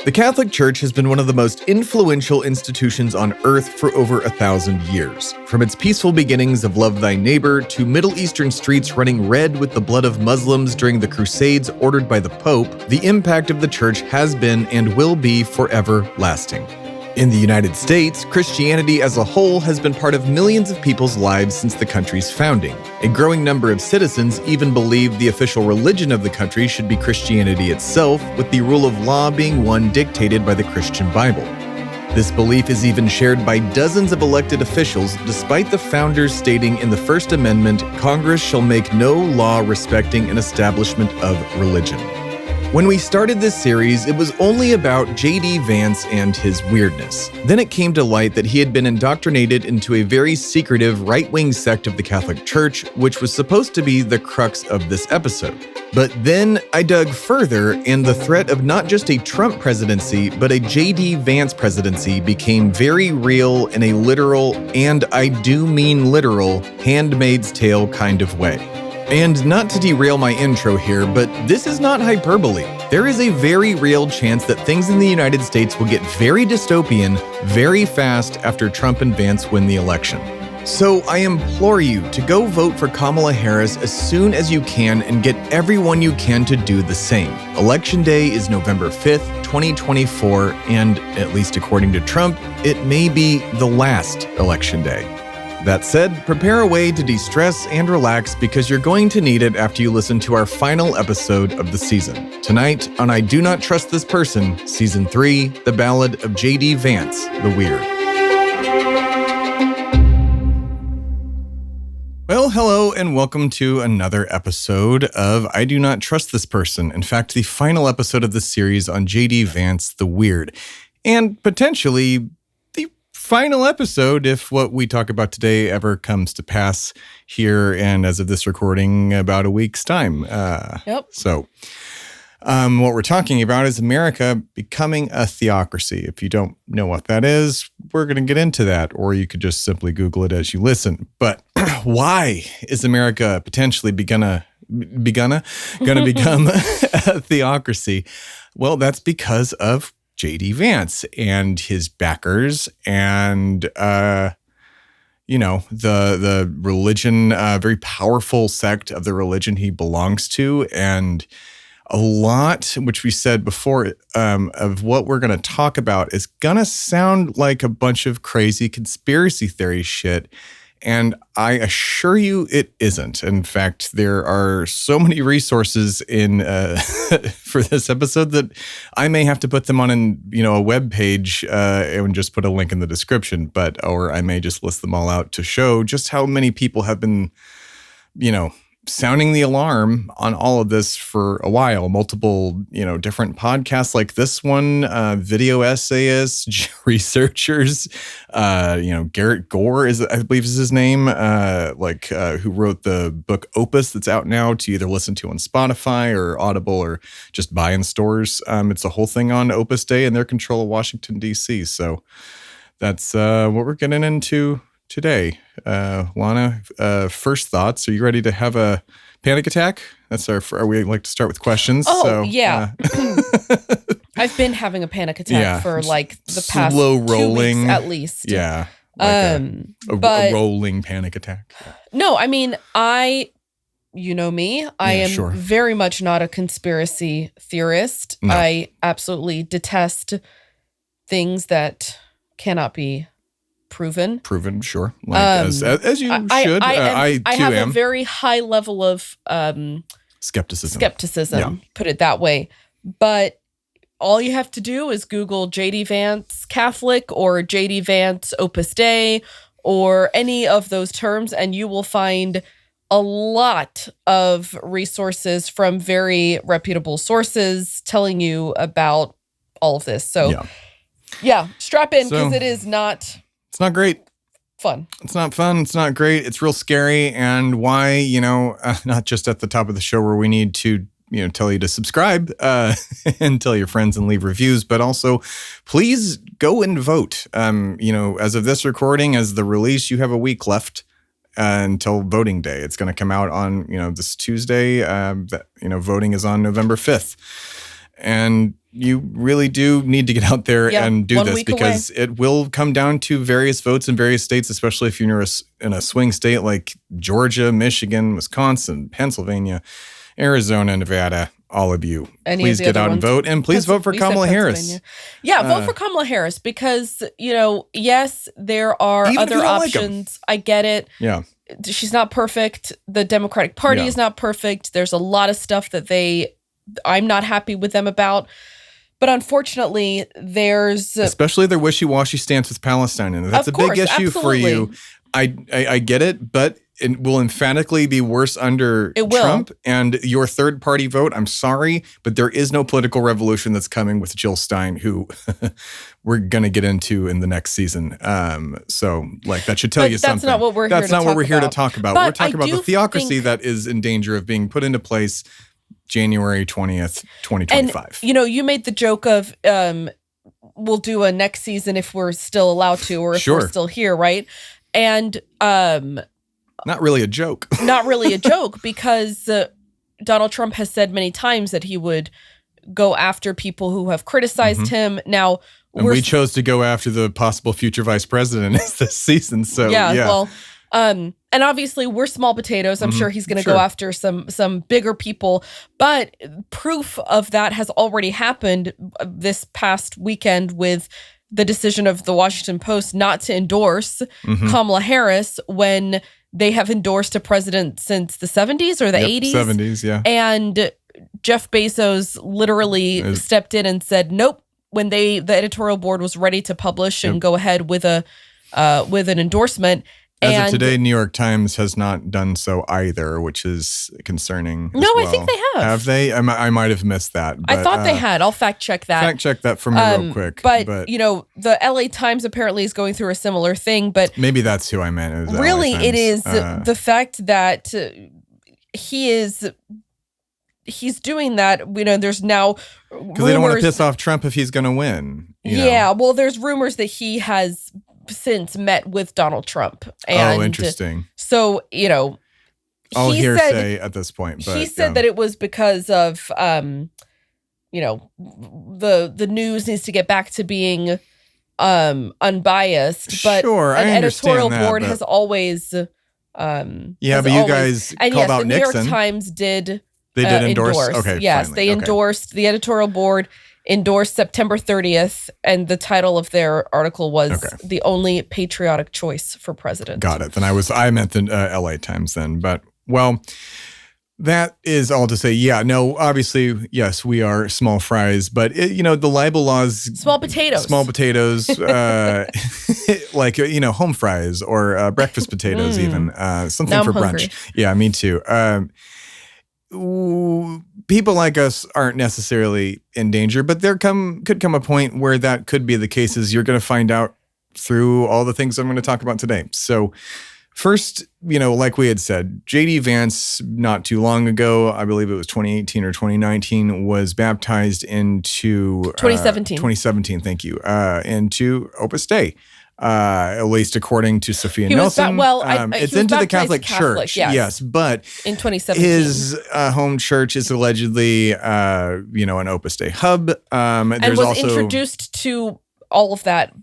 The Catholic Church has been one of the most influential institutions on earth for over 1,000 years. From its peaceful beginnings of love thy neighbor to Middle Eastern streets running red with the blood of Muslims during the Crusades ordered by the Pope, the impact of the Church has been and will be forever lasting. In the United States, Christianity as a whole has been part of millions of people's lives since the country's founding. A growing number of citizens even believe the official religion of the country should be Christianity itself, with the rule of law being one dictated by the Christian Bible. This belief is even shared by dozens of elected officials, despite the founders stating in the First Amendment, Congress shall make no law respecting an establishment of religion. When we started this series, it was only about JD Vance and his weirdness. Then it came to light that he had been indoctrinated into a very secretive right-wing sect of the Catholic Church, which was supposed to be the crux of this episode. But then I dug further, and the threat of not just a Trump presidency, but a JD Vance presidency became very real in a literal, and I do mean literal, Handmaid's Tale kind of way. And not to derail my intro here, but this is not hyperbole. There is a very real chance that things in the United States will get very dystopian very fast after Trump and Vance win the election. So I implore you to go vote for Kamala Harris as soon as you can and get everyone you can to do the same. Election Day is November 5th, 2024, and at least according to Trump, it may be the last election day. That said, prepare a way to de-stress and relax because you're going to need it after you listen to our final episode of the season. Tonight on I Do Not Trust This Person, Season 3, The Ballad of JD Vance, the Weird. Well, hello and welcome to another episode of I Do Not Trust This Person. In fact, the final episode of the series on JD Vance, the Weird. And potentially final episode if what we talk about today ever comes to pass here and as of this recording about a week's time. So what we're talking about is America becoming a theocracy. If you don't know what that is, we're going to get into that, or you could just simply Google it as you listen. But why is America potentially gonna become a theocracy? Well, that's because of JD Vance and his backers and, the religion, very powerful sect of the religion he belongs to. And a lot, which we said before, of what we're going to talk about is going to sound like a bunch of crazy conspiracy theory shit. And I assure you it isn't. In fact, there are so many resources in for this episode that I may have to put them on a web page and just put a link in the description. Or I may just list them all out to show just how many people have been, sounding the alarm on all of this for a while. Multiple, different podcasts like this one, video essayists, researchers, Garrett Gore I believe is his name, who wrote the book Opus that's out now to either listen to on Spotify or Audible or just buy in stores. It's a whole thing on Opus Dei and their control of Washington, D.C. So that's what we're getting into today. Lana, first thoughts. Are you ready to have a panic attack? We like to start with questions. Yeah. I've been having a panic attack for the past slow 2 rolling weeks at least. Yeah. A rolling panic attack. No, I mean, you know me, I am very much not a conspiracy theorist. No. I absolutely detest things that cannot be proven, sure. As you should. I have a very high level of skepticism, put it that way. But all you have to do is Google JD Vance Catholic or JD Vance Opus Dei or any of those terms, and you will find a lot of resources from very reputable sources telling you about all of this. So yeah strap in because it is not... It's not great. Fun. It's not fun. It's not great. It's real scary. And why, not just at the top of the show where we need to, tell you to subscribe and tell your friends and leave reviews, but also please go and vote. As of this recording, as the release, you have a week left until voting day. It's going to come out on, this Tuesday. Voting is on November 5th. And you really do need to get out there and do 1 this week because it will come down to various votes in various states, especially if you're in a swing state like Georgia, Michigan, Wisconsin, Pennsylvania, Arizona, Nevada. All of you, please get out and vote, and please vote for Kamala Harris. Yeah, vote for Kamala Harris because, yes, there are other options. I get it. Yeah. She's not perfect. The Democratic Party is not perfect. There's a lot of stuff that I'm not happy with them about. But unfortunately, there's... Especially their wishy-washy stance with Palestine. And that's a big issue for you. I get it, but it will emphatically be worse under Trump. And your third-party vote, I'm sorry, but there is no political revolution that's coming with Jill Stein, who we're going to get into in the next season. So, that should tell you something. That's not what we're here to talk about. We're talking about the theocracy that is in danger of being put into place January 20th, 2025. And, you made the joke of we'll do a next season if we're still allowed to or if we're still here, right? And not really a joke. Not really a joke because Donald Trump has said many times that he would go after people who have criticized him. Now, we chose to go after the possible future vice president this season. So well, and obviously we're small potatoes. I'm sure he's going to go after some bigger people, but proof of that has already happened this past weekend with the decision of the Washington Post not to endorse Kamala Harris when they have endorsed a president since the 70s or the 80s. 70s, yeah. And Jeff Bezos literally stepped in and said, nope, when the editorial board was ready to publish and go ahead with an endorsement. As of today, New York Times has not done so either, which is concerning. I think they have. Have they? I might have missed that. But, I thought they had. I'll fact check that. Fact check that for me real quick. But the LA Times apparently is going through a similar thing. But maybe that's who I meant. Really, it is the fact that he's doing that. There's now because they don't want to piss off Trump if he's going to win. Well, there's rumors that he has since met with Donald Trump. And interesting. So, all hearsay at this point. But, he said that it was because of, the news needs to get back to being unbiased. But an editorial board has always... but you guys called out Nixon. The New York Times did... They did endorse? Okay, yes, finally. They endorsed the editorial board. Endorsed September 30th, and the title of their article was "The Only Patriotic Choice for President." Got it. Then I meant the LA Times then, but that is all to say. Obviously, yes, we are small fries, but the libel laws, small potatoes, home fries or breakfast potatoes, even something for brunch. Hungry. Yeah, me too. People like us aren't necessarily in danger, but there could come a point where that could be the case, as you're going to find out through all the things I'm going to talk about today. So first, like we had said, JD Vance, not too long ago, I believe it was 2018 or 2019, was baptized into 2017. 2017, thank you, into Opus Dei. At least according to Sophia Nelson. It's into the Catholic Church. Yes, but in 2017, his home church is allegedly, an Opus Dei hub. And was also introduced to all of that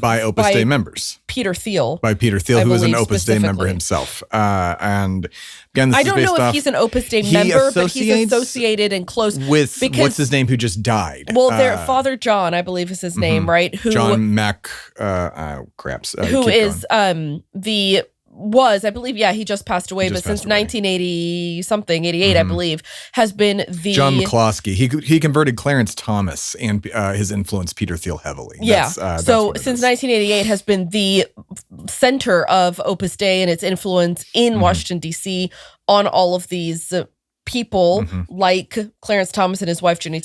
by Opus Dei members. Peter Thiel. By Peter Thiel, who is an Opus Dei member himself. And again, this I don't know if he's an Opus Dei member, but he's associated and close with what's his name, who just died. Well, Father John, I believe is his name, right? John Mac. Who is I believe, he just passed away, but since 1980 something, 88, I believe, has been the John McCloskey. He converted Clarence Thomas and his influenced Peter Thiel heavily. That's since 1988 has been the center of Opus Dei and its influence in Washington, D.C. on all of these people like Clarence Thomas and his wife Ginny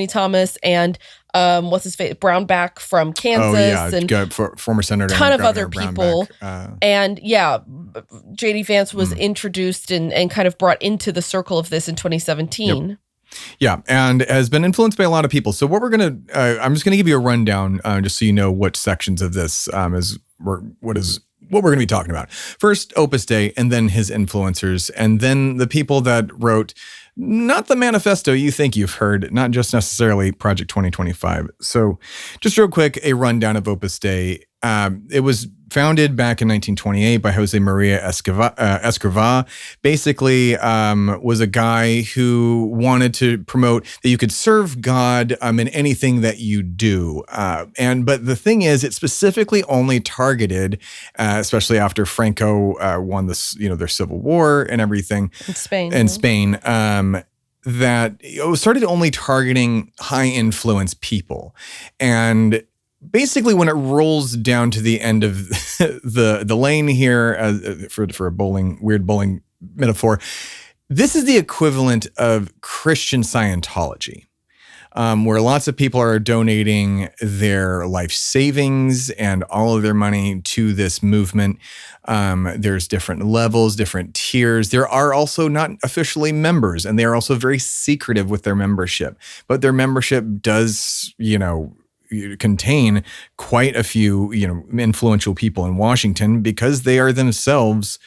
Thomas and what's his face, Brownback from Kansas, and former senator, ton of other people, and JD Vance was introduced and kind of brought into the circle of this in 2017. Yep. Yeah, and has been influenced by a lot of people. So what I'm just gonna give you a rundown, just so you know what sections of this what we're going to be talking about. First, Opus Dei, and then his influencers, and then the people that wrote not the manifesto you think you've heard, not just necessarily Project 2025. So just real quick, a rundown of Opus Dei. It was founded back in 1928 by Jose Maria Escrivá. Basically, was a guy who wanted to promote that you could serve God in anything that you do. But the thing is, it specifically only targeted, especially after Franco won this, their civil war and everything In Spain. in Spain. That it started only targeting high influence people. And basically, when it rolls down to the end of the lane here, for a weird bowling metaphor, this is the equivalent of Christian Scientology, where lots of people are donating their life savings and all of their money to this movement. There's different levels, different tiers. There are also not officially members, and they are also very secretive with their membership. But their membership does, contain quite a few, influential people in Washington, because they are themselves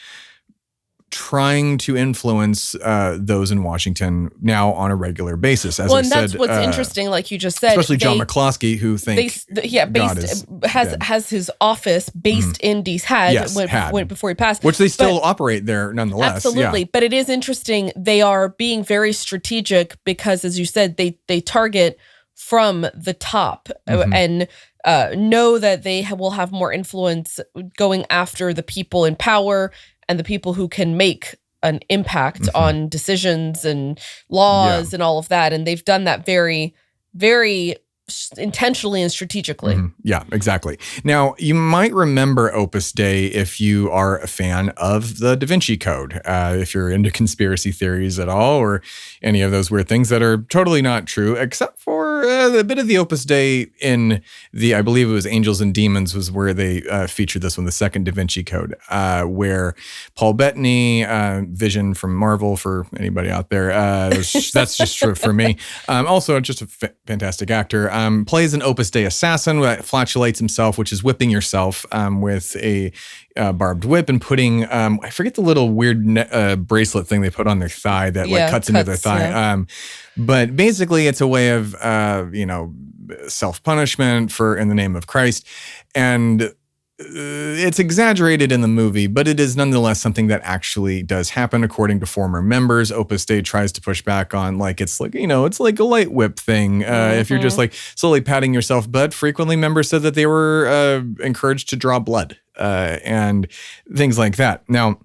trying to influence those in Washington now on a regular basis. As and that's what's interesting, like you just said, especially John McCloskey, who thinks has his office based in DC, before he passed, which they still operate there nonetheless. Absolutely, yeah. But it is interesting. They are being very strategic because, as you said, they target from the top and know that they will have more influence going after the people in power and the people who can make an impact on decisions and laws and all of that. And they've done that very, very intentionally and strategically. Yeah, exactly. Now, you might remember Opus Dei if you are a fan of the Da Vinci Code, if you're into conspiracy theories at all, or any of those weird things that are totally not true, except for a bit of the Opus Dei in I believe it was Angels and Demons was where they featured this one, the second Da Vinci Code, where Paul Bettany, Vision from Marvel for anybody out there, that's just true for me. Also, just a fantastic actor. Plays an Opus Dei assassin that flatulates himself, which is whipping yourself with a barbed whip and putting, I forget the little weird bracelet thing they put on their thigh that cuts into their thigh. Yeah. But basically it's a way of, self-punishment in the name of Christ. And it's exaggerated in the movie, but it is nonetheless something that actually does happen according to former members. Opus Dei tries to push back on it's like a light whip thing. If you're just slowly patting yourself, but frequently members said that they were encouraged to draw blood and things like that. Now,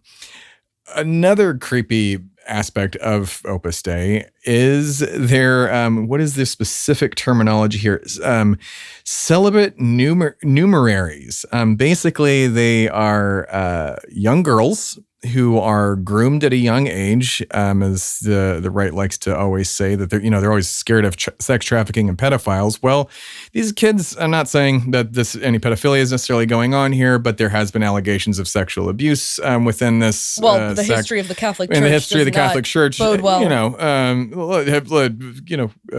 another creepy aspect of Opus Dei is their, what is the specific terminology here? Celibate numeraries. Basically, they are young girls who are groomed at a young age, as the right likes to always say that they're always scared of sex trafficking and pedophiles. Well, these kids, I'm not saying that any pedophilia is necessarily going on here, but there has been allegations of sexual abuse within this. Well, the history of the Catholic Church. And the history of the Catholic Church, bode well.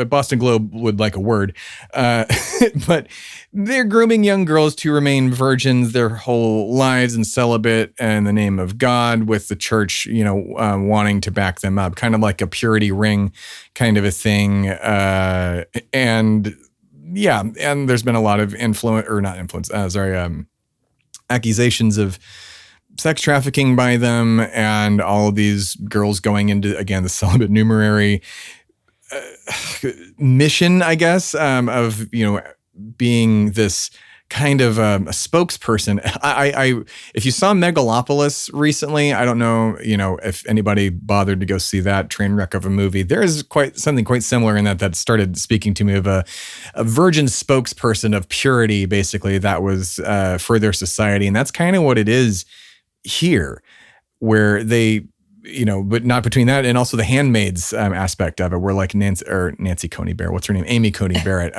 Boston Globe would like a word, but they're grooming young girls to remain virgins their whole lives and celibate in the name of God, with the church, wanting to back them up, kind of like a purity ring kind of a thing. And there's been a lot of accusations of sex trafficking by them, and all of these girls going into, again, the celibate numerary mission, I guess, of, being this kind of a spokesperson. If you saw Megalopolis recently, I don't know, if anybody bothered to go see that train wreck of a movie. There is something quite similar in that started speaking to me of a virgin spokesperson of purity, basically, that was for their society. And that's kind of what it is here, where they, but not between that and also the Handmaids aspect of it, where like Nancy Coney Barrett, what's her name? Amy Coney Barrett,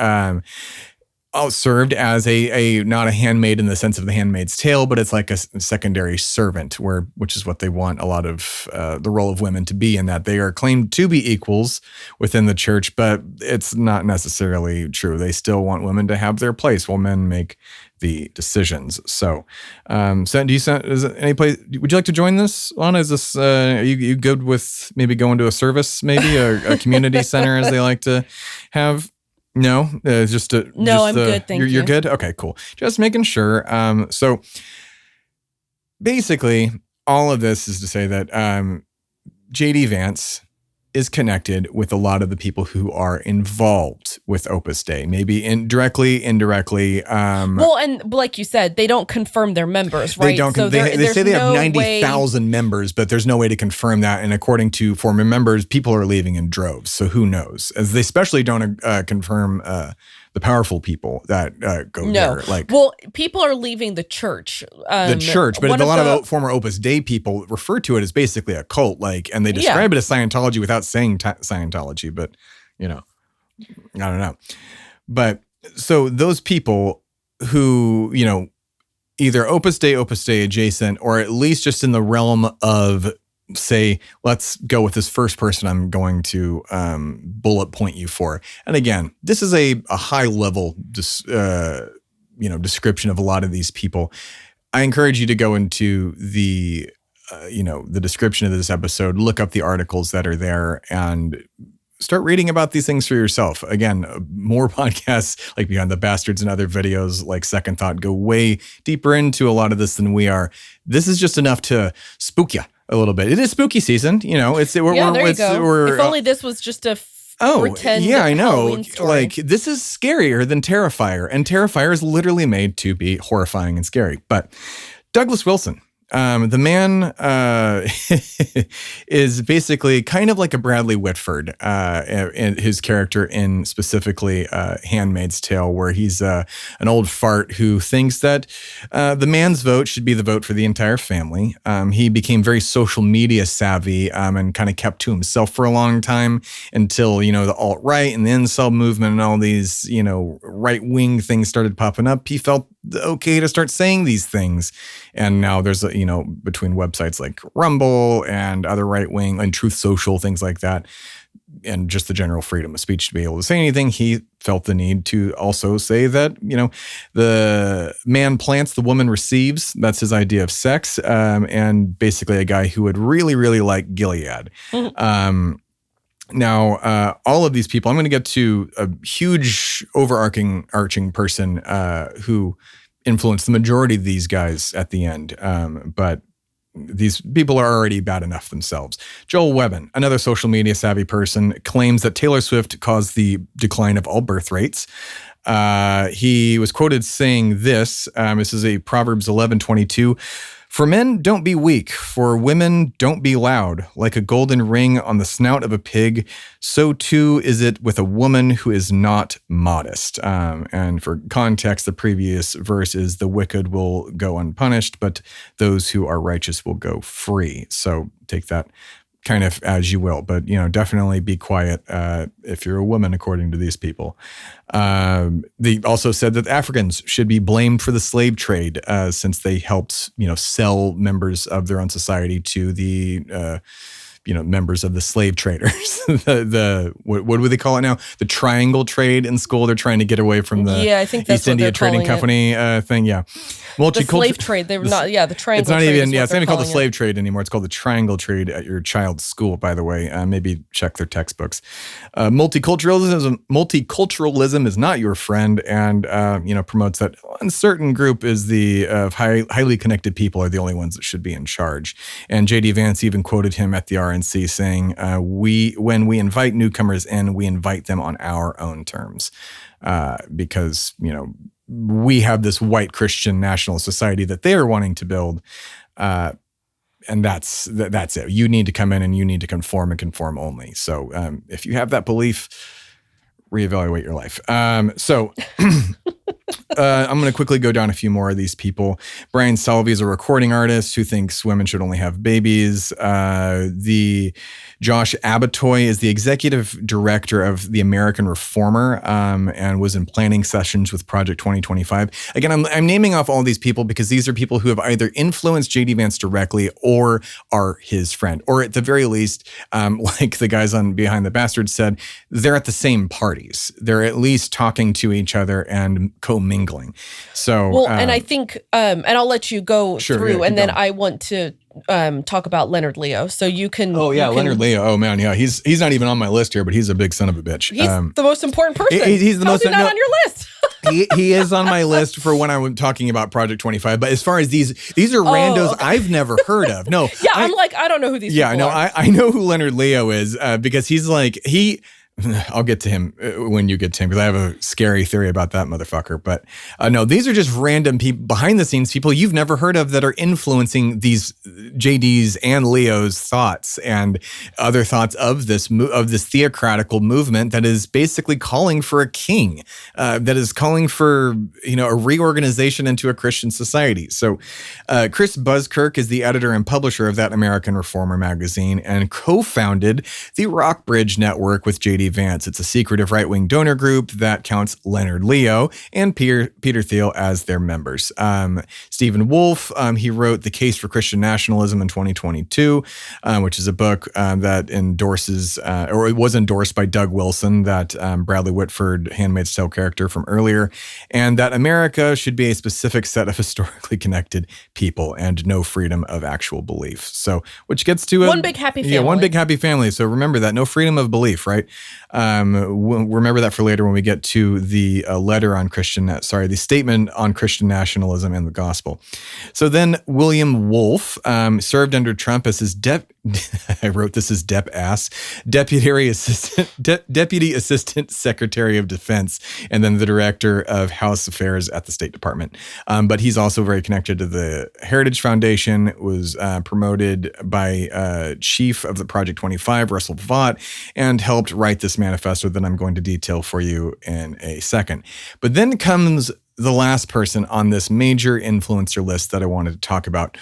served as a not a handmaid in the sense of The Handmaid's Tale, but it's like a secondary servant, which is what they want a lot of the role of women to be, in that they are claimed to be equals within the church, but it's not necessarily true. They still want women to have their place while men make the decisions. So, is it any place? Would you like to join this, Alanah? Is this are you good with maybe going to a service, maybe a community center, as they like to have? No, I'm good. Thank you. You're good. Okay, cool. Just making sure. So basically, all of this is to say that JD Vance is connected with a lot of the people who are involved with Opus Dei, maybe indirectly. Well, and like you said, they don't confirm their members, right? They don't. So they say they have 90,000 members, but there's no way to confirm that. And according to former members, people are leaving in droves. So who knows? As they especially don't confirm the powerful people that go there. Well, people are leaving the church. But a lot of former Opus Dei people refer to it as basically a cult, and they describe it as Scientology without saying Scientology. But I don't know. But so those people who either Opus Dei adjacent, or at least just in the realm of, say, let's go with this first person I'm going to bullet point you for. And again, this is a high level description of a lot of these people. I encourage you to go into the description of this episode, look up the articles that are there, and start reading about these things for yourself. Again, more podcasts like Beyond the Bastards and other videos like Second Thought go way deeper into a lot of this than we are. This is just enough to spook you a little bit. It is spooky season, there you go. If only this was just a pretend I know. Halloween story. This is scarier than Terrifier, and Terrifier is literally made to be horrifying and scary. But Douglas Wilson, the man is basically kind of like a Bradley Whitford, in his character in specifically Handmaid's Tale, where he's an old fart who thinks that the man's vote should be the vote for the entire family. He became very social media savvy and kind of kept to himself for a long time until, the alt-right and the incel movement and all these, right-wing things started popping up. He felt okay to start saying these things. And now there's, between websites like Rumble and other right-wing and Truth Social, things like that, and just the general freedom of speech to be able to say anything, he felt the need to also say that, the man plants, the woman receives. That's his idea of sex. And basically a guy who would really, really like Gilead. Now, all of these people, I'm going to get to a huge overarching person who influenced the majority of these guys at the end. But these people are already bad enough themselves. Joel Webbin, another social media savvy person, claims that Taylor Swift caused the decline of all birth rates. He was quoted saying this. This is a Proverbs 11:22. For men, don't be weak. For women, don't be loud. Like a golden ring on the snout of a pig, so too is it with a woman who is not modest. And for context, the previous verse is the wicked will go unpunished, but those who are righteous will go free. So take that kind of as you will, but definitely be quiet if you're a woman, according to these people. They also said that Africans should be blamed for the slave trade since they helped sell members of their own society to the members of the slave traders. What do they call it now? The triangle trade in school. They're trying to get away from the I think that's East India Trading Company thing. Yeah. The slave trade. They were not. Yeah, the triangle. It's not trade even. It's not even called the slave trade anymore. It's called the triangle trade at your child's school. By the way, maybe check their textbooks. Multiculturalism is not your friend, and promotes that a certain group is the highly connected people are the only ones that should be in charge. And JD Vance even quoted him at the RNC saying, when we invite newcomers in, we invite them on our own terms, because we have this white Christian national society that they are wanting to build, and that's it. You need to come in and you need to conform and conform only. So if you have that belief, reevaluate your life. So I'm going to quickly go down a few more of these people. Brian Salvi is a recording artist who thinks women should only have babies. The Josh Abatoy is the executive director of the American Reformer, and was in planning sessions with Project 2025. Again, I'm naming off all these people because these are people who have either influenced JD Vance directly or are his friend, or at the very least, like the guys on Behind the Bastards said, they're at the same parties. They're at least talking to each other and commingling. So, well, and I think, and I'll let you go through, yeah, and then going. I want to talk about Leonard Leo. So you can. Oh yeah, Leonard Leo. Oh man, yeah, he's not even on my list here, but he's a big son of a bitch. He's the most important person. He's the most. How's he not on your list? he is on my list for when I'm talking about Project 25. But as far as these are randos I've never heard of. No, yeah, I'm like, I don't know who these. Yeah, people no, are. I know who Leonard Leo is because he's like I'll get to him when you get to him because I have a scary theory about that motherfucker. But no, these are just random people, behind the scenes people you've never heard of that are influencing these JD's and Leo's thoughts and other thoughts of this theocratical movement that is basically calling for a king, that is calling for a reorganization into a Christian society. So Chris Buzzkirk is the editor and publisher of that American Reformer magazine and co-founded the Rockbridge Network with JD Vance. It's a secretive right-wing donor group that counts Leonard Leo and Peter Thiel as their members. Stephen Wolfe, he wrote The Case for Christian Nationalism in 2022, which is a book that endorses, or it was endorsed by Doug Wilson, that Bradley Whitford Handmaid's Tale character from earlier, and that America should be a specific set of historically connected people and no freedom of actual belief. So, which gets to one big happy family. Yeah, one big happy family. So remember that, no freedom of belief, right? We'll remember that for later when we get to the the statement on Christian nationalism and the gospel. So then William Wolfe served under Trump as his I wrote this as Deputy Assistant Secretary of Defense, and then the Director of House Affairs at the State Department. But he's also very connected to the Heritage Foundation, was promoted by Chief of the Project 25, Russell Vought, and helped write this manifesto that I'm going to detail for you in a second. But then comes the last person on this major influencer list that I wanted to talk about.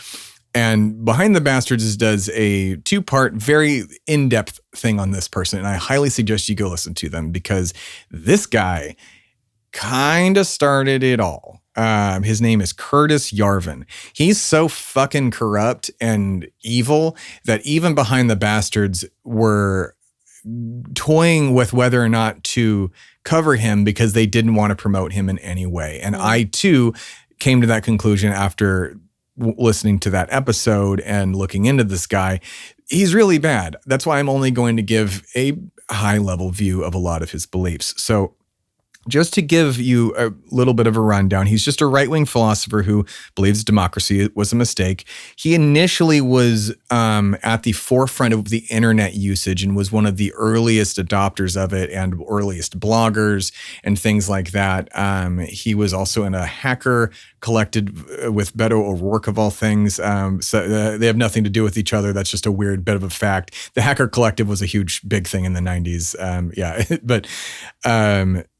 And Behind the Bastards does a 2-part, very in-depth thing on this person. And I highly suggest you go listen to them because this guy kind of started it all. His name is Curtis Yarvin. He's so fucking corrupt and evil that even Behind the Bastards were toying with whether or not to cover him because they didn't want to promote him in any way. And I, too, came to that conclusion after listening to that episode and looking into this guy. He's really bad. That's why I'm only going to give a high-level view of a lot of his beliefs. So just to give you a little bit of a rundown, he's just a right-wing philosopher who believes democracy was a mistake. He initially was at the forefront of the internet usage and was one of the earliest adopters of it and earliest bloggers and things like that. He was also in a hacker collected with Beto O'Rourke of all things. So they have nothing to do with each other. That's just a weird bit of a fact. The hacker collective was a huge, big thing in the 90s.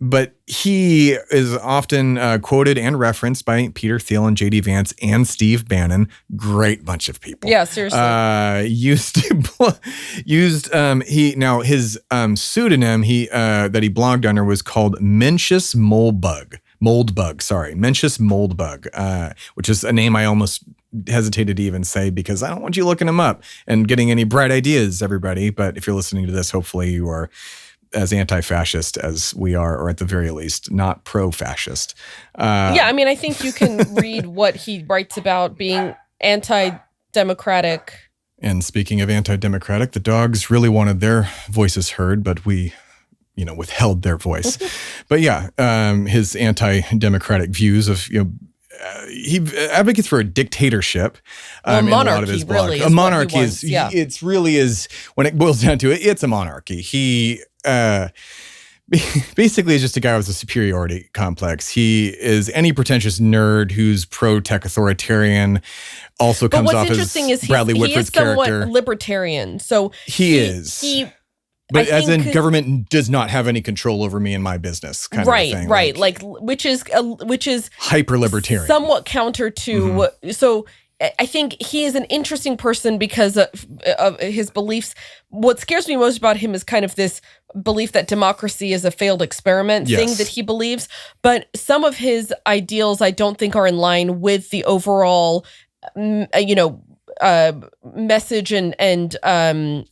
But he is often quoted and referenced by Peter Thiel and JD Vance and Steve Bannon. Great bunch of people. Yeah, seriously. His pseudonym that he blogged under was called Mencius Mencius Moldbug, which is a name I almost hesitated to even say because I don't want you looking him up and getting any bright ideas, everybody. But if you're listening to this, hopefully you are as anti-fascist as we are, or at the very least, not pro-fascist. Yeah, I mean, I think you can read what he writes about being anti-democratic. And speaking of anti-democratic, the dogs really wanted their voices heard, but we, withheld their voice. But yeah, his anti-democratic views of, he advocates for a dictatorship. Well, in a lot of his blog. Really a monarchy is, it's really is, when it boils down to it, it's a monarchy. He basically is just a guy with a superiority complex. He is any pretentious nerd who's pro-tech authoritarian, also comes off as Bradley Whitford's character. He is somewhat libertarian. So he is. He But as in, government does not have any control over me and my business, kind of thing. Right. Which is hyper libertarian, somewhat counter to. So I think he is an interesting person because of his beliefs. What scares me most about him is kind of this belief that democracy is a failed experiment thing that he believes. But some of his ideals, I don't think, are in line with the overall, message and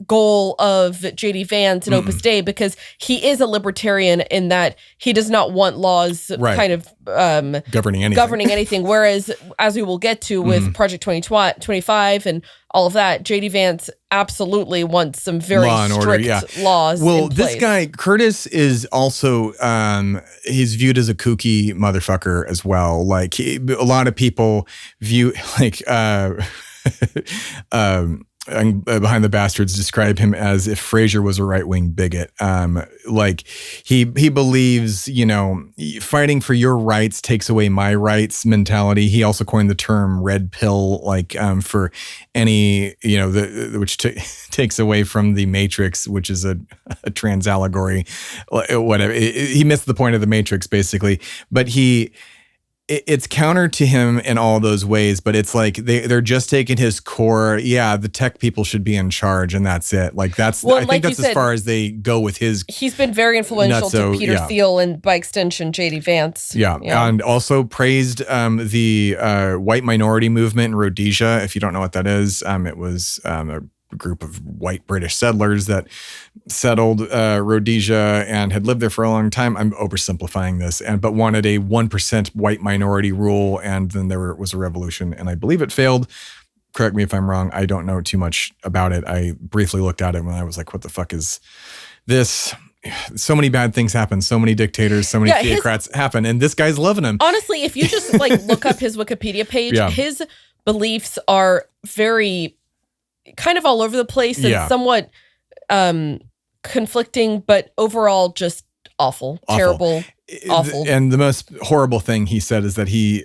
goal of JD Vance and Opus Dei, because he is a libertarian in that he does not want laws kind of governing anything. Whereas, as we will get to with Project 2025 and all of that, JD Vance absolutely wants some very strict laws. Well, in this place. guy, Curtis, is also, he's viewed as a kooky motherfucker as well. Like, a lot of people view, like, Behind the Bastards describe him as if Frasier was a right-wing bigot. Like he believes, fighting for your rights takes away my rights mentality. He also coined the term red pill, like for any, which takes away from the Matrix, which is a trans allegory, whatever. He missed the point of the Matrix basically, but it's counter to him in all those ways, but it's like they're just taking his core. Yeah, the tech people should be in charge, and that's it. Like I think that's as far as they go with his. He's been very influential to Peter Thiel and by extension JD Vance. Yeah, and also praised the white minority movement in Rhodesia. If you don't know what that is, it was a group of white British settlers that settled Rhodesia and had lived there for a long time. I'm oversimplifying this, but wanted a 1% white minority rule, and then there was a revolution, and I believe it failed. Correct me if I'm wrong. I don't know too much about it. I briefly looked at it when I was like, what the fuck is this? So many bad things happen. So many dictators, so many theocrats happen, and this guy's loving him. Honestly, if you just look up his Wikipedia page, his beliefs are very kind of all over the place and somewhat conflicting, but overall just awful. Terrible, awful. And the most horrible thing he said is that he's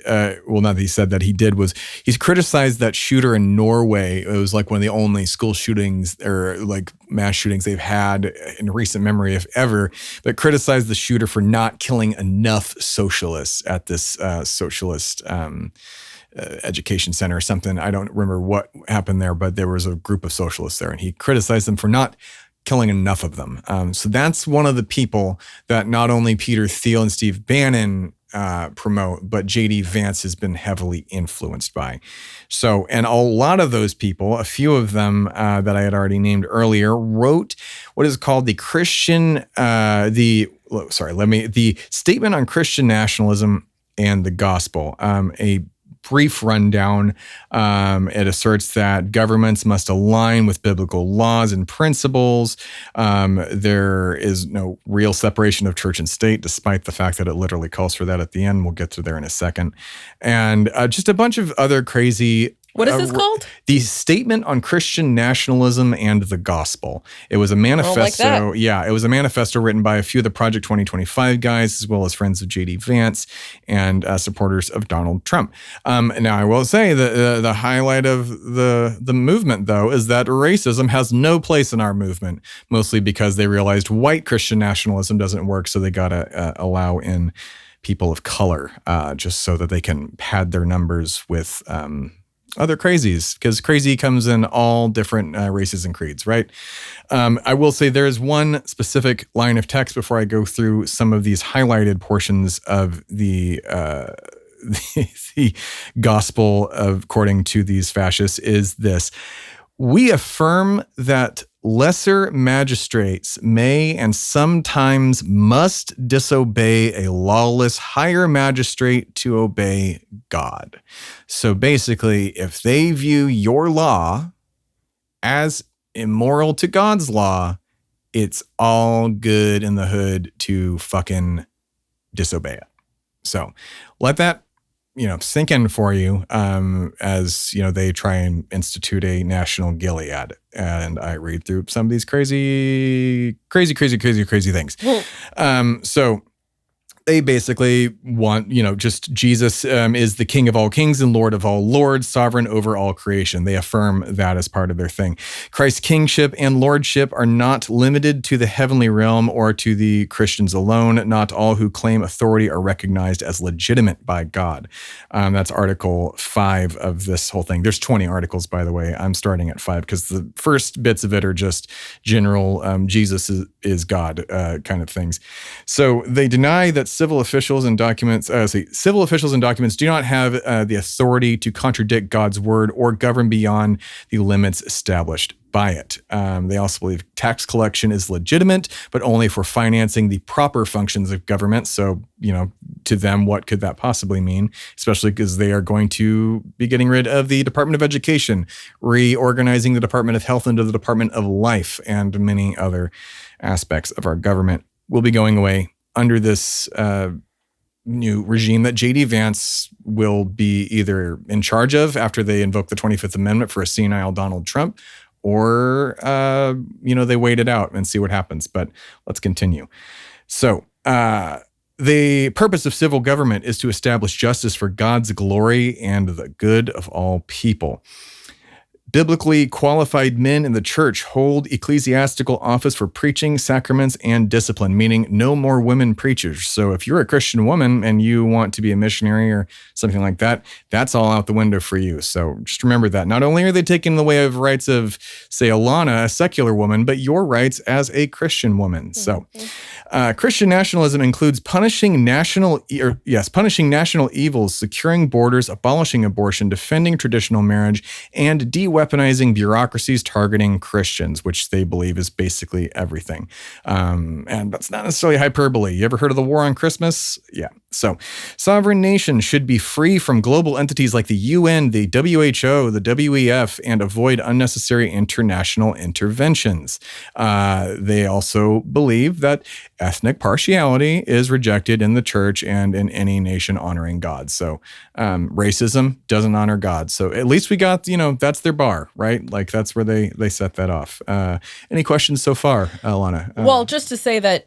criticized that shooter in Norway. It was like one of the only school shootings or like mass shootings they've had in recent memory, if ever, but criticized the shooter for not killing enough socialists at this socialist education center or something. I don't remember what happened there, but there was a group of socialists there, and he criticized them for not killing enough of them. So that's one of the people that not only Peter Thiel and Steve Bannon promote, but JD Vance has been heavily influenced by. So, and a lot of those people, a few of them that I had already named earlier, wrote what is called the the Statement on Christian Nationalism and the Gospel, a brief rundown. It asserts that governments must align with biblical laws and principles. There is no real separation of church and state, despite the fact that it literally calls for that at the end. We'll get to there in a second. And just a bunch of other crazy... What is this called? The Statement on Christian Nationalism and the Gospel. It was a manifesto. It was a manifesto written by a few of the Project 2025 guys, as well as friends of JD Vance and supporters of Donald Trump. Now, I will say the highlight of the movement, though, is that racism has no place in our movement, mostly because they realized white Christian nationalism doesn't work, so they got to allow in people of color just so that they can pad their numbers with... other crazies, because crazy comes in all different races and creeds, right? I will say there is one specific line of text before I go through some of these highlighted portions of the gospel according to these fascists is this: we affirm that lesser magistrates may and sometimes must disobey a lawless higher magistrate to obey God. So basically, if they view your law as immoral to God's law, it's all good in the hood to fucking disobey it. So let that sink in for you as, they try and institute a national Gilead. And I read through some of these crazy things. So They basically want, just Jesus is the King of all kings and Lord of all lords, sovereign over all creation. They affirm that as part of their thing. Christ's kingship and lordship are not limited to the heavenly realm or to the Christians alone. Not all who claim authority are recognized as legitimate by God. That's Article 5 of this whole thing. There's 20 articles, by the way. I'm starting at 5 because the first bits of it are just general Jesus is God kind of things. So they deny that civil officials and documents do not have the authority to contradict God's word or govern beyond the limits established by it. They also believe tax collection is legitimate, but only for financing the proper functions of government. So, to them, what could that possibly mean? Especially because they are going to be getting rid of the Department of Education, reorganizing the Department of Health into the Department of Life, and many other aspects of our government will be going away under this new regime that JD Vance will be either in charge of after they invoke the 25th Amendment for a senile Donald Trump, or, they wait it out and see what happens. But let's continue. So the purpose of civil government is to establish justice for God's glory and the good of all people. Biblically qualified men in the church hold ecclesiastical office for preaching, sacraments, and discipline, meaning no more women preachers. So if you're a Christian woman and you want to be a missionary or something like that, that's all out the window for you. So just remember that. Not only are they taking the way of rights of, say, Alanah, a secular woman, but your rights as a Christian woman. So Christian nationalism includes punishing national evils, securing borders, abolishing abortion, defending traditional marriage, and weaponizing bureaucracies targeting Christians, which they believe is basically everything. And that's not necessarily hyperbole. You ever heard of the War on Christmas? Yeah. So sovereign nations should be free from global entities like the UN, the WHO, the WEF, and avoid unnecessary international interventions. They also believe that ethnic partiality is rejected in the church and in any nation honoring God. So racism doesn't honor God. So at least we got, that's their bar, right? Like that's where they set that off. Any questions so far, Alanah? Well, just to say that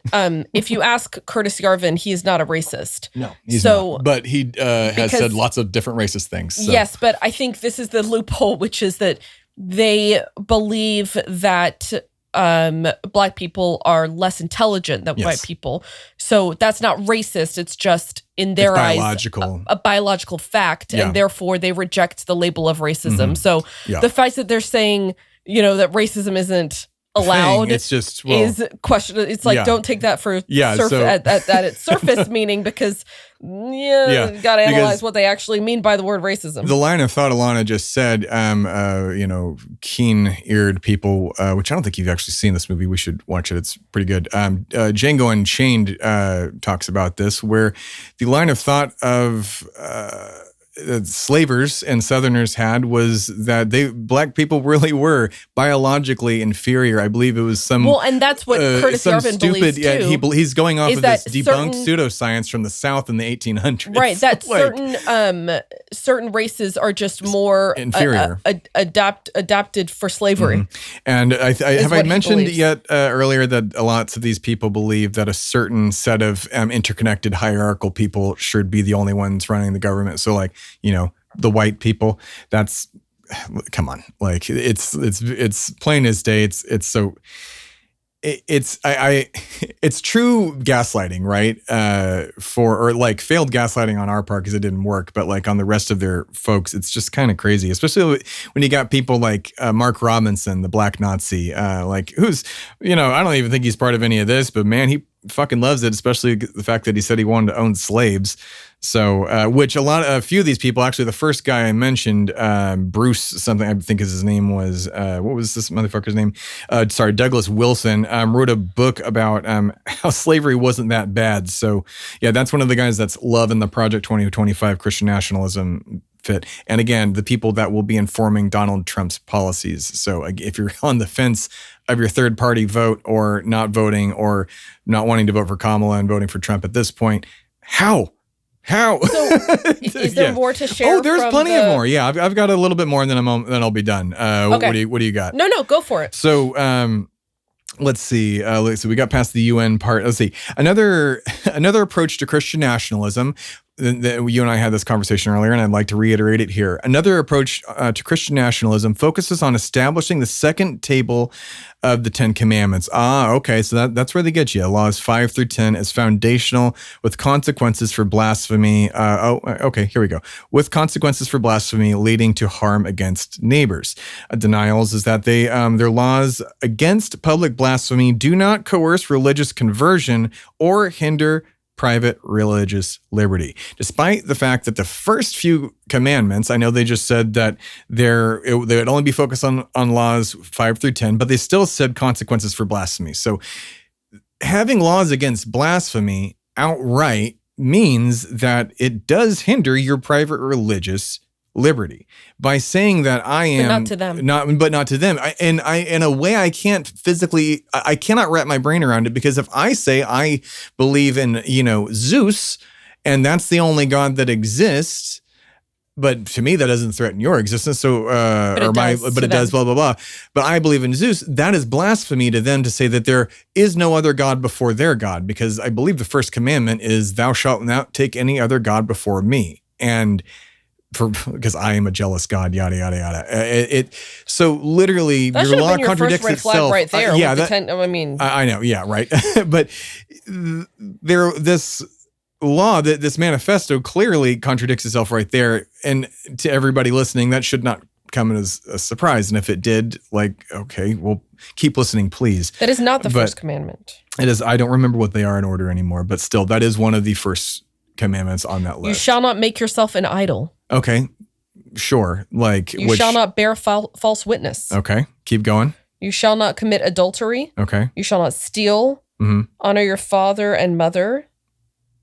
if you ask Curtis Yarvin, he is not a racist. No, he's not. But he has said lots of different racist things. So. Yes, but I think this is the loophole, which is that they believe that Black people are less intelligent than white people. So that's not racist. It's just, in their eyes, a biological fact. And therefore, they reject the label of racism. So the fact that they're saying, that racism isn't allowed it's just is question. It's like, don't take that for at its surface meaning, because you got to analyze what they actually mean by the word racism. The line of thought Alanah just said, keen-eared people, which I don't think you've actually seen this movie. We should watch it. It's pretty good. Django Unchained talks about this, where the line of thought of slavers and Southerners had was that Black people really were biologically inferior. I believe it was some... Well, and that's what Curtis Yarvin believes, too. He's going off of this debunked pseudoscience from the South in the 1800s. Right, that certain races are just more... inferior. Adapted for slavery. Mm-hmm. And have I mentioned yet earlier that lots of these people believe that a certain set of interconnected hierarchical people should be the only ones running the government? So like, the white people, come on, like it's plain as day. It's true gaslighting, right? Or failed gaslighting on our part because it didn't work, but like on the rest of their folks, it's just kind of crazy, especially when you got people like Mark Robinson, the Black Nazi, who's, I don't even think he's part of any of this, but man, he fucking loves it, especially the fact that he said he wanted to own slaves. So, which a few of these people, actually, the first guy I mentioned, Bruce something, I think his name was, what was this motherfucker's name? Douglas Wilson, wrote a book about how slavery wasn't that bad. So, yeah, that's one of the guys that's loving the Project 2025 Christian nationalism fit. And again, the people that will be informing Donald Trump's policies. So if you're on the fence of your third party vote or not voting or not wanting to vote for Kamala and voting for Trump at this point, how? So is there more to share? Oh, there's plenty of more. Yeah, I've got a little bit more, and then I'll be done. Okay. What do you got? No, go for it. So let's see. We got past the UN part. Let's see. Another approach to Christian nationalism. You and I had this conversation earlier, and I'd like to reiterate it here. Another approach to Christian nationalism focuses on establishing the second table of the Ten Commandments. Okay, so that's where they get you. Laws 5 through 10 is foundational with consequences for blasphemy. Okay, here we go. With consequences for blasphemy leading to harm against neighbors. Denials is that their laws against public blasphemy do not coerce religious conversion or hinder private religious liberty. Despite the fact that the first few commandments, I know they just said that they would only be focused on laws 5 through 10, but they still said consequences for blasphemy. So having laws against blasphemy outright means that it does hinder your private religious liberty by saying that I am but not to them. Not to them. In a way I cannot wrap my brain around it, because if I say I believe in, Zeus and that's the only God that exists, but to me that doesn't threaten your existence. So, but it does, blah, blah, blah. But I believe in Zeus. That is blasphemy to them to say that there is no other God before their God, because I believe the first commandment is thou shalt not take any other God before me. And because I am a jealous God, yada yada yada. So literally, that your law your contradicts first red itself. Flag right there. I know, yeah, right. But this law, this manifesto, clearly contradicts itself right there. And to everybody listening, that should not come as a surprise. And if it did, okay, well, keep listening, please. That is not the first commandment. It is. I don't remember what they are in order anymore, but still, that is one of the first commandments on that list. You shall not make yourself an idol. Okay, sure. You shall not bear false witness. Okay, keep going. You shall not commit adultery. Okay. You shall not steal. Mm-hmm. Honor your father and mother.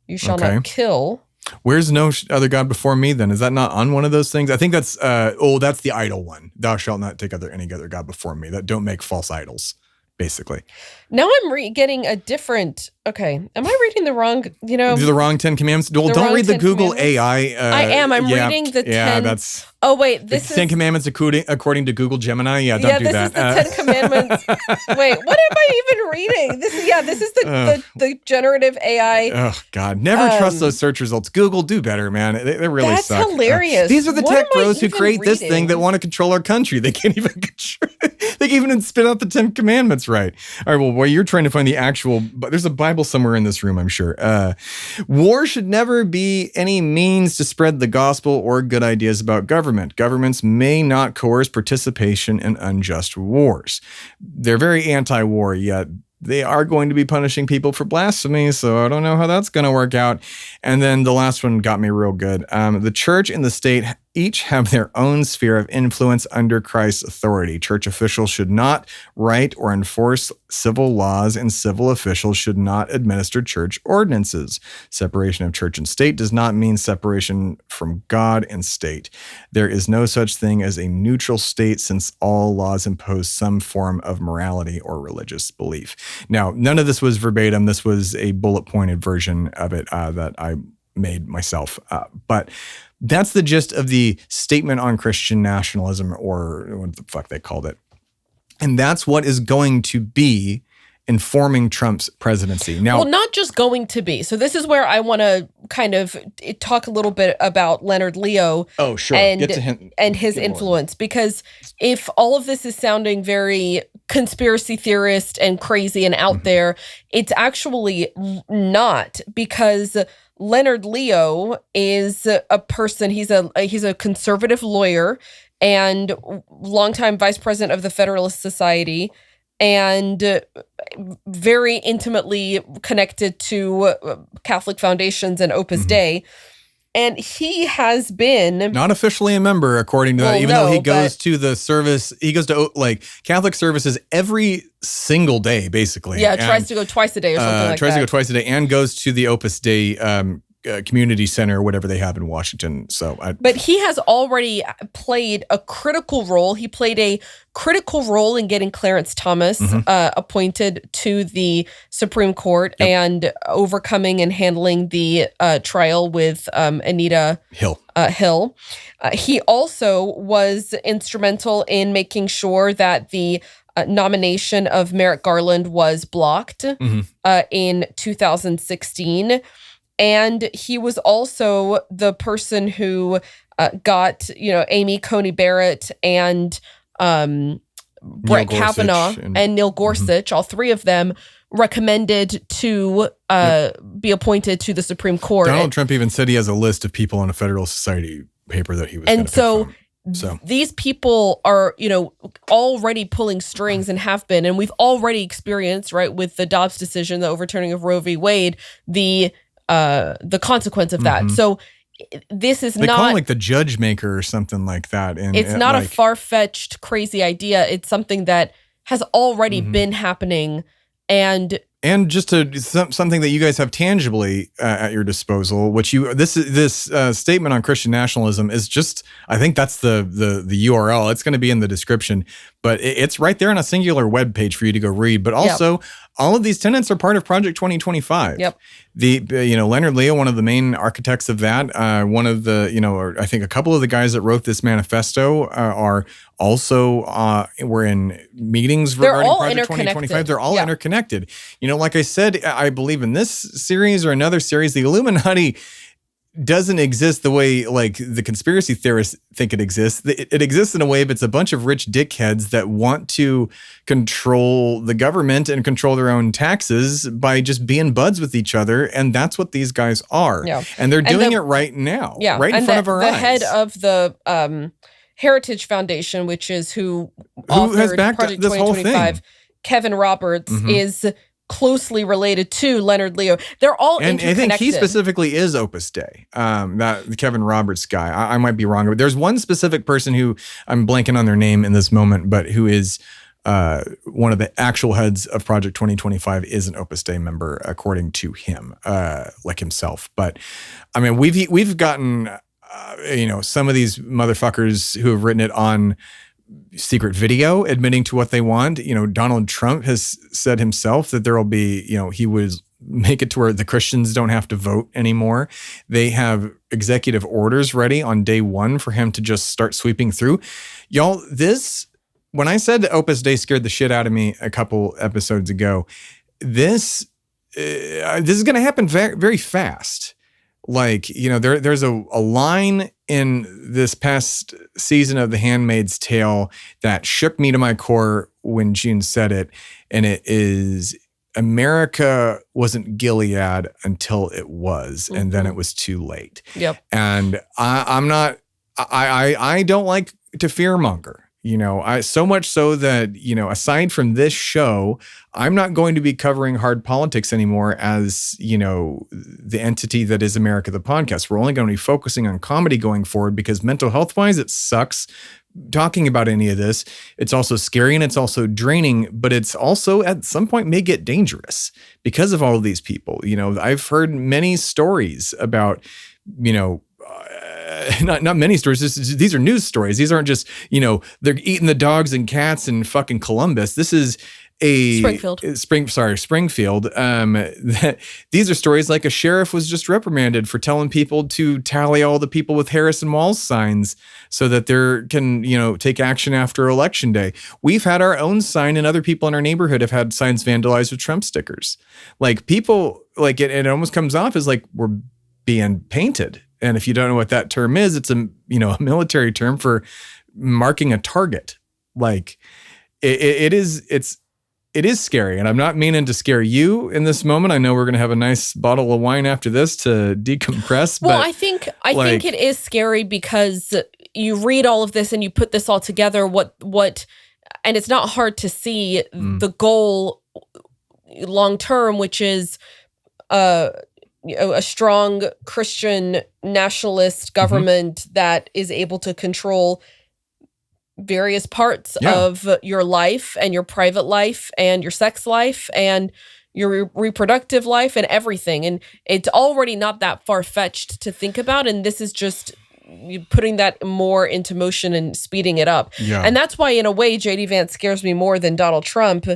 You shall not kill. Where's no other God before me then? Is that not on one of those things? I think that's, that's the idol one. Thou shalt not take any other God before me. That don't make false idols, basically. Now I'm getting a different. Okay, am I reading the wrong? The wrong 10 Commandments. Well, don't read the Google AI. I am. I'm reading the 10. Yeah, that's. Oh wait, this is 10 Commandments according to Google Gemini. Yeah, don't do that. This is the 10 Commandments. Wait, what am I even reading? This is the generative AI. Oh God, never trust those search results. Google, do better, man. They really suck. That's hilarious. These are the tech bros who create this thing that want to control our country. They can't even they can't even spit out the 10 Commandments right. All right, well, while you're trying to find the actual, but there's a Bible somewhere in this room, I'm sure. War should never be any means to spread the gospel or good ideas about government. Governments may not coerce participation in unjust wars. They're very anti-war, yet they are going to be punishing people for blasphemy, so I don't know how that's going to work out. And then the last one got me real good. The church and the state each have their own sphere of influence under Christ's authority. Church officials should not write or enforce civil laws, and civil officials should not administer church ordinances. Separation of church and state does not mean separation from God and state. There is no such thing as a neutral state, since all laws impose some form of morality or religious belief. Now, none of this was verbatim. This was a bullet-pointed version of it that I made myself. But that's the gist of the statement on Christian nationalism, or what the fuck they called it. And that's what is going to be informing Trump's presidency. Now, well, not just going to be. So this is where I want to kind of talk a little bit about Leonard Leo. Oh, sure. And, get to him, and his influence. Because if all of this is sounding very conspiracy theorist and crazy and out there, it's actually not, because Leonard Leo is a person, he's a conservative lawyer and longtime vice president of the Federalist Society, and very intimately connected to Catholic foundations and Opus Dei. And he has been not officially a member, according to that, even though he goes to the service. He goes to Catholic services every single day, basically. Yeah, tries to go twice a day or something like that. Tries to go twice a day, and goes to the Opus Dei community center, whatever they have in Washington. But he has already played a critical role. He played a critical role in getting Clarence Thomas appointed to the Supreme Court and overcoming and handling the trial with Anita Hill. He also was instrumental in making sure that the nomination of Merrick Garland was blocked in 2016. And he was also the person who got, Amy Coney Barrett and Brett Kavanaugh and Neil Gorsuch, all three of them recommended to be appointed to the Supreme Court. Donald Trump even said he has a list of people on a Federal Society paper that he was going to pick from. So these people are, already pulling strings and have been, and we've already experienced, right, with the Dobbs decision, the overturning of Roe v. Wade, the consequence of that. So this is they not call him like the judge maker or something like that. And it's not a far-fetched, crazy idea. It's something that has already been happening, and just something that you guys have tangibly at your disposal, which this statement on Christian nationalism is just, I think that's the URL. It's going to be in the description, but it's right there on a singular web page for you to go read. But also, all of these tenets are part of Project 2025. Yep. Leonard Leo, one of the main architects of that, one of the, or I think a couple of the guys that wrote this manifesto are also were in meetings regarding Project 2025. They're all interconnected. Like I said, I believe in this series or another series, the Illuminati doesn't exist the way like the conspiracy theorists think it exists. It exists in a way, but it's a bunch of rich dickheads that want to control the government and control their own taxes by just being buds with each other. And that's what these guys are. Yeah. And they're doing it right now, right in front of our eyes. The head of the Heritage Foundation, which is who has backed Project this whole thing, Kevin Roberts, is closely related to Leonard Leo. They're all interconnected. And I think he specifically is Opus Dei, that Kevin Roberts guy. I might be wrong, but there's one specific person who I'm blanking on their name in this moment, but who is one of the actual heads of Project 2025 is an Opus Dei member, according to him, like himself. But I mean, we've gotten, some of these motherfuckers who have written it on secret video admitting to what they want. Donald Trump has said himself that there will be, he would make it to where the Christians don't have to vote anymore. They have executive orders ready on day one for him to just start sweeping through. Y'all, when I said that Opus Dei scared the shit out of me a couple episodes ago, this is going to happen very, very fast. Like, there's a line in this past season of The Handmaid's Tale that shook me to my core when June said it. And it is, America wasn't Gilead until it was, and then it was too late. Yep. And I don't like to fearmonger. So much so that, aside from this show, I'm not going to be covering hard politics anymore as, the entity that is America the Podcast. We're only going to be focusing on comedy going forward because mental health wise, it sucks talking about any of this. It's also scary and it's also draining, but it's also at some point may get dangerous because of all of these people. I've heard many stories about, not many stories. These are news stories. These aren't just, they're eating the dogs and cats in fucking Columbus. This is Springfield. These are stories like a sheriff was just reprimanded for telling people to tally all the people with Harrison Walls signs so that they can, take action after Election Day. We've had our own sign, and other people in our neighborhood have had signs vandalized with Trump stickers. Like people, like it almost comes off as like we're being painted. And if you don't know what that term is, it's a military term for marking a target. Like it is scary. And I'm not meaning to scare you in this moment. I know we're going to have a nice bottle of wine after this to decompress. Well, I think it is scary because you read all of this and you put this all together, and it's not hard to see the goal long term, which is, a strong Christian nationalist government that is able to control various parts of your life and your private life and your sex life and your reproductive life and everything. And it's already not that far-fetched to think about. And this is just putting that more into motion and speeding it up. Yeah. And that's why, in a way, JD Vance scares me more than Donald Trump.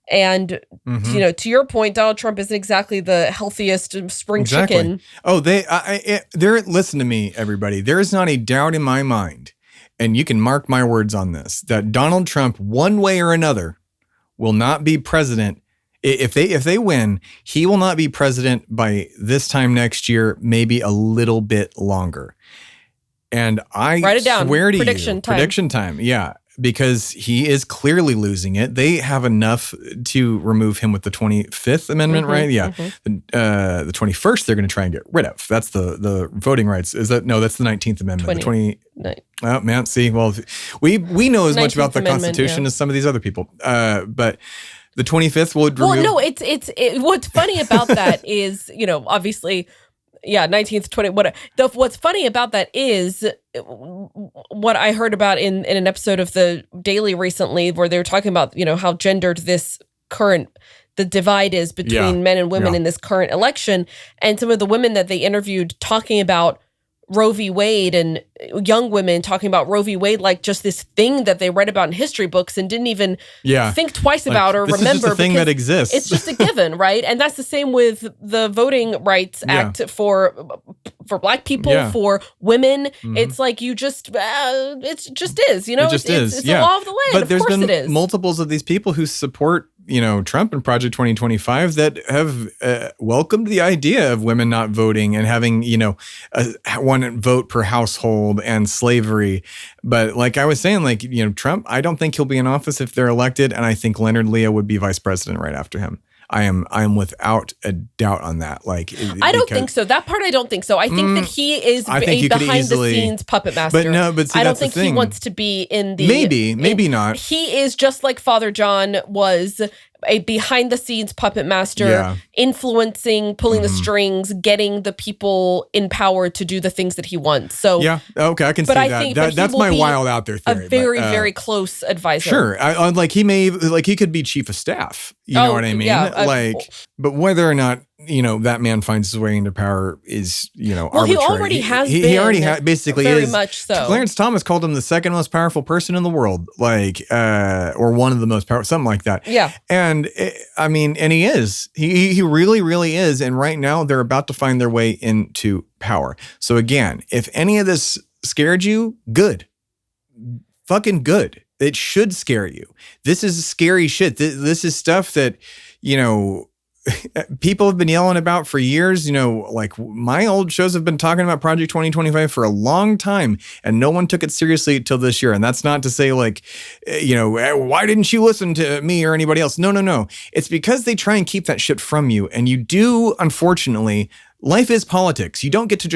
And, to your point, Donald Trump isn't exactly the healthiest spring chicken. Oh, they're listen to me, everybody. There is not a doubt in my mind, and you can mark my words on this, that Donald Trump, one way or another, will not be president. If they win, he will not be president by this time next year, maybe a little bit longer. And I Write it down. swear to Prediction you, time. prediction time. Yeah, because he is clearly losing it. They have enough to remove him with the 25th Amendment, right? Yeah. The 21st, they're going to try and get rid of. That's the voting rights. Is that? No, that's the 19th Amendment. Oh, man, see, well, we know as much about the Constitution as some of these other people. But the 25th would remove... Well, no, it's what's funny about that is, obviously... Yeah, 19th, 20, what's funny about that is what I heard about in an episode of The Daily recently, where they were talking about, how gendered the divide is between men and women in this current election. And some of the women that they interviewed talking about Roe v. Wade, and young women talking about Roe v. Wade like just this thing that they read about in history books and didn't even think twice about or remember. This is just a thing that exists. It's just a given, right? And that's the same with the Voting Rights Act for Black people, for women. It's like you just, it just is, It just is. It's the law of the land. But there's been it is. multiples of these people who support Trump and Project 2025 that have welcomed the idea of women not voting and having, one vote per household and slavery. But like I was saying, Trump, I don't think he'll be in office if they're elected. And I think Leonard Leo would be vice president right after him. I am without a doubt on that. I don't think so. That part I don't think so. I think that he is a behind the scenes puppet master. But see, I don't think he wants to be in the maybe not. He is just like Father John was a behind the scenes puppet master, influencing, pulling the strings, getting the people in power to do the things that he wants. So yeah, okay, I can see that. That's my wild out there theory. A very very close advisor. Sure, he could be chief of staff. You know what I mean? Yeah, but whether or not that man finds his way into power is arbitrary. He already has. He already basically very is. Much so. Clarence Thomas called him the second most powerful person in the world, or one of the most powerful, something like that. Yeah. And and he is. He really, really is. And right now they're about to find their way into power. So again, if any of this scared you, good, fucking good. It should scare you. This is scary shit. This is stuff that people have been yelling about for years. My old shows have been talking about Project 2025 for a long time, and no one took it seriously until this year. And that's not to say why didn't you listen to me or anybody else? No. It's because they try and keep that shit from you. And you do, unfortunately, life is politics. You don't get to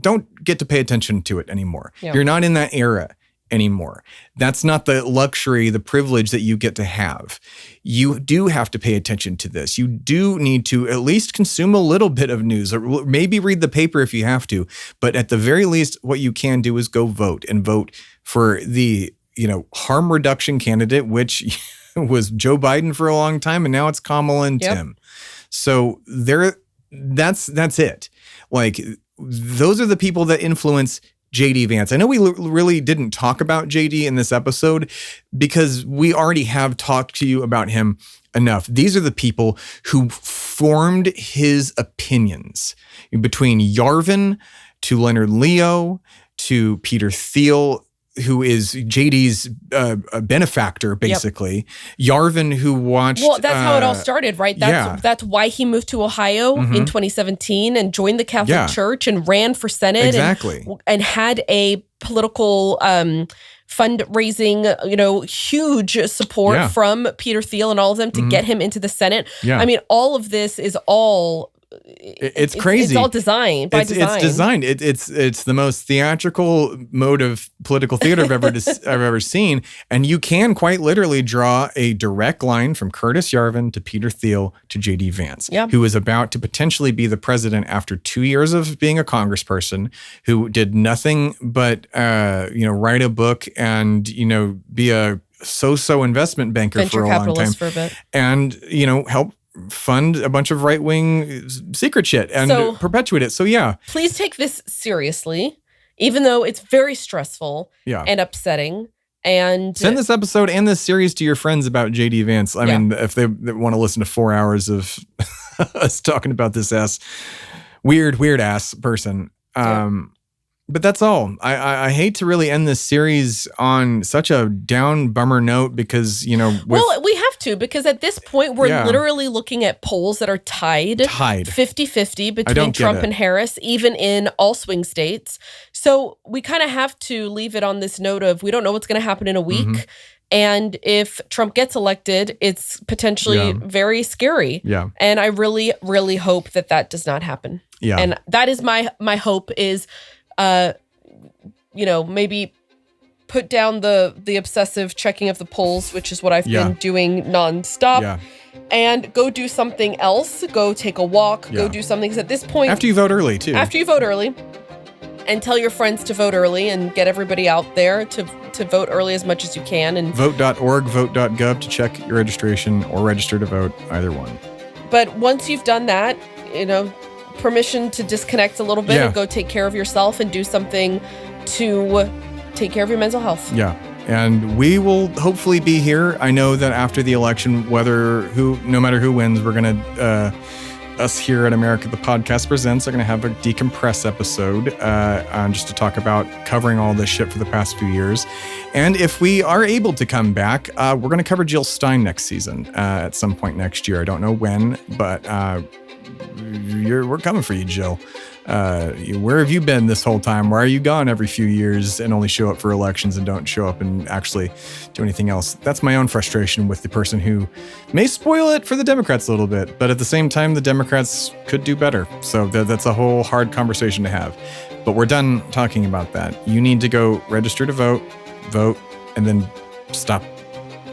don't get to pay attention to it anymore. Yeah. You're not in that era anymore. That's not the luxury, the privilege that you get to have. You do have to pay attention to this. You do need to at least consume a little bit of news, or maybe read the paper if you have to. But at the very least, what you can do is go vote, and vote for the, harm reduction candidate, which was Joe Biden for a long time, and now it's Kamala and Tim. So that's it. Those are the people that influence JD Vance. I know we really didn't talk about JD in this episode because we already have talked to you about him enough. These are the people who formed his opinions, between Yarvin to Leonard Leo to Peter Thiel, who is JD's benefactor, basically. Yep. Yarvin, who watched... Well, that's how it all started, right? That's why he moved to Ohio in 2017 and joined the Catholic Church and ran for Senate. Exactly. And had a political fundraising, huge support from Peter Thiel and all of them to get him into the Senate. Yeah. I mean, all of this is all... It's crazy. It's all designed by design. It's designed. It's the most theatrical mode of political theater I've ever seen. And you can quite literally draw a direct line from Curtis Yarvin to Peter Thiel to JD Vance, who is about to potentially be the president after 2 years of being a congressperson, who did nothing but write a book and be a so-so investment banker venture for a long time, capitalist for a bit, and help fund a bunch of right-wing secret shit and perpetuate it. So please take this seriously, even though it's very stressful and upsetting. And send this episode and this series to your friends about JD Vance. I mean, if they want to listen to 4 hours of us talking about this weird ass person. But that's all. I hate to really end this series on such a down bummer note because, we have to, because at this point, we're literally looking at polls that are tied 50-50 between Trump and Harris, even in all swing states. So we kind of have to leave it on this note of we don't know what's going to happen in a week. Mm-hmm. And if Trump gets elected, it's potentially very scary. Yeah. And I really, really hope that does not happen. Yeah. And that is my hope is, maybe put down the obsessive checking of the polls, which is what I've been doing nonstop, and go do something else. Go take a walk. Go do something. Because at this point, after you vote early too. After you vote early, and tell your friends to vote early, and get everybody out there to vote early as much as you can. And vote.org, vote.gov to check your registration or register to vote, either one. But once you've done that, permission to disconnect a little bit and go take care of yourself and do something to take care of your mental health. Yeah. And we will hopefully be here. I know that after the election, no matter who wins, we're going to, us here at America the Podcast Presents are going to have a decompress episode just to talk about covering all this shit for the past few years. And if we are able to come back, we're going to cover Jill Stein next season at some point next year. I don't know when, but we're coming for you, Jill. Where have you been this whole time? Why are you gone every few years and only show up for elections and don't show up and actually do anything else? That's my own frustration with the person who may spoil it for the Democrats a little bit, but at the same time, the Democrats could do better. So that's a whole hard conversation to have. But we're done talking about that. You need to go register to vote, and then stop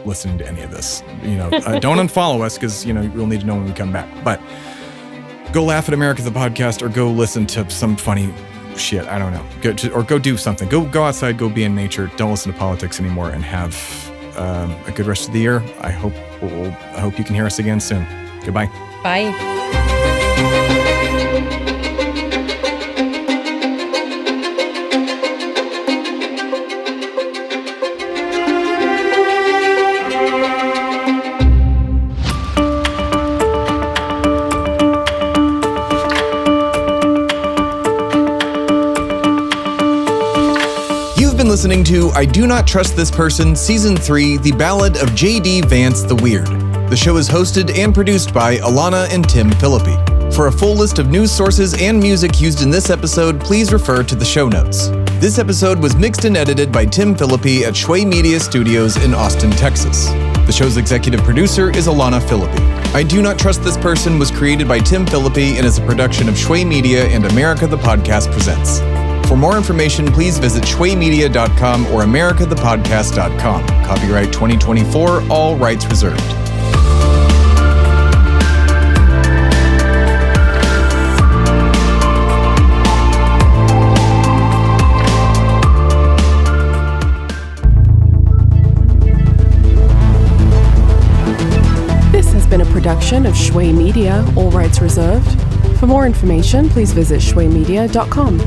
listening to any of this. Don't unfollow us because, we'll need to know when we come back. But go laugh at America the Podcast, or go listen to some funny shit. I don't know. Go do something. Go outside. Go be in nature. Don't listen to politics anymore, and have a good rest of the year. I hope you can hear us again soon. Goodbye. Bye. Listening to I Do Not Trust This Person, Season 3, The Ballad of JD Vance the Weird. The show is hosted and produced by Alanah and Tim Philippi. For a full list of news sources and music used in this episode, please refer to the show notes. This episode was mixed and edited by Tim Philippi at Shway Media Studios in Austin, Texas. The show's executive producer is Alanah Philippi. I Do Not Trust This Person was created by Tim Philippi and is a production of Shway Media and America the Podcast Presents. For more information, please visit shwaymedia.com or americathepodcast.com. Copyright 2024, all rights reserved. This has been a production of Shway Media, all rights reserved. For more information, please visit shwaymedia.com.